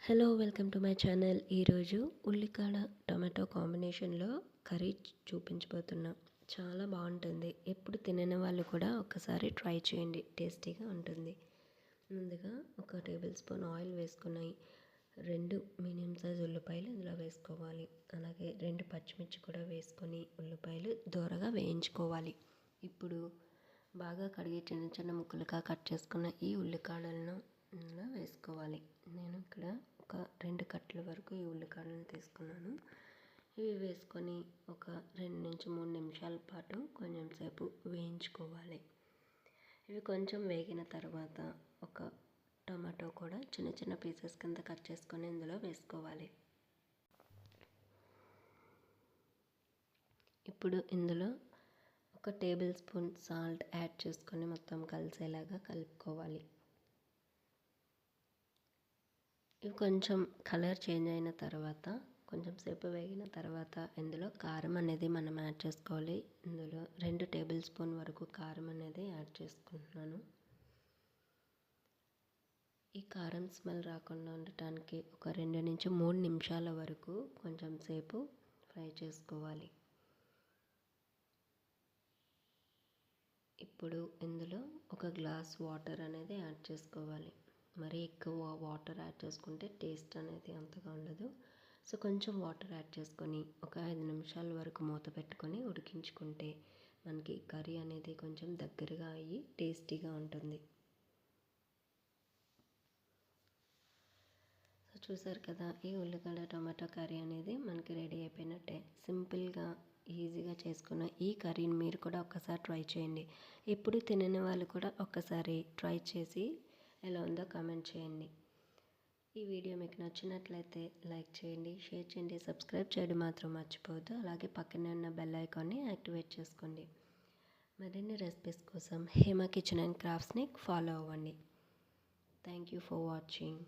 Hello welcome to my channel. ఈరోజు ఉల్లికాడ tomato కాంబినేషన్లో curry చూపించబోతున్నా. చాలా బాగుంటుంది. ఎప్పుడు తినని వాళ్ళు కూడా ఒకసారి ట్రై చేయండి, టేస్టీగా ఉంటుంది. ముందుగా 1 టేబుల్ స్పూన్ ఆయిల్ వేసుకున్నాయి. 2 మీడియం సైజ్ ఉల్లిపాయలు ఇందులో వేసుకోవాలి. అలాగే 2 పచ్చిమిర్చి కూడా వేసుకొని ఉల్లిపాయలు దోరగా వేయించుకోవాలి. ఇప్పుడు బాగా కడిగి చిన్న చిన్న ముక్కలుగా కట్ చేసుకున్న ఈ ఉల్లికాడలను ఇందులో వేసుకోవాలి. నేను ఇక్కడ ఒక 2 కట్టల వరకు ఈ ఉల్లికాడలను తీసుకున్నాను. ఇవి వేసుకొని ఒక 2 నుంచి 3 నిమిషాల పాటు కొంచెం సేపు వేయించుకోవాలి. ఇవి కొంచెం వేగిన తర్వాత ఒక టమాటో కూడా చిన్న చిన్న పీసెస్ కింద కట్ చేసుకొని ఇందులో వేసుకోవాలి. ఇప్పుడు ఇందులో 1 టేబుల్ స్పూన్ సాల్ట్ యాడ్ చేసుకొని మొత్తం కలిసేలాగా కలుపుకోవాలి. ఇవి కొంచెం కలర్ చేంజ్ అయిన తర్వాత కొంచెం సేపు వేగిన తర్వాత ఇందులో కారం అనేది మనం యాడ్ చేసుకోవాలి. ఇందులో 2 టేబుల్ స్పూన్ వరకు కారం అనేది యాడ్ చేసుకుంటున్నాను. ఈ కారం స్మెల్ రాకుండా ఉండటానికి ఒక 2 నుంచి 3 నిమిషాల వరకు కొంచెం సేపు ఫ్రై చేసుకోవాలి. ఇప్పుడు ఇందులో 1 గ్లాస్ వాటర్ అనేది యాడ్ చేసుకోవాలి. మరీ ఎక్కువ వాటర్ యాడ్ చేసుకుంటే టేస్ట్ అనేది అంతగా ఉండదు. సో కొంచెం వాటర్ యాడ్ చేసుకొని ఒక 5 నిమిషాల వరకు మూత పెట్టుకొని ఉడికించుకుంటే మనకి కర్రీ అనేది కొంచెం దగ్గరగా అయ్యి టేస్టీగా ఉంటుంది. సో చూసారు కదా, ఈ ఉల్లిగడ్డ టమాటో కర్రీ అనేది మనకి రెడీ అయిపోయినట్టే. సింపుల్గా ఈజీగా చేసుకున్న ఈ కర్రీని మీరు కూడా ఒక్కసారి ట్రై చేయండి. ఎప్పుడు తినని వాళ్ళు కూడా ఒక్కసారి ట్రై చేసి ఎలా ఉందో కామెంట్ చేయండి. ఈ వీడియో మీకు నచ్చినట్లయితే లైక్ చేయండి, షేర్ చేయండి, సబ్స్క్రైబ్ చేయడం మాత్రం మర్చిపోవద్దు. అలాగే పక్కనే ఉన్న బెల్ ఐకాన్ని యాక్టివేట్ చేసుకోండి. మరిన్ని రెసిపీస్ కోసం హేమ కిచెన్ అండ్ క్రాఫ్ట్స్ని ఫాలో అవ్వండి. Thank you for watching.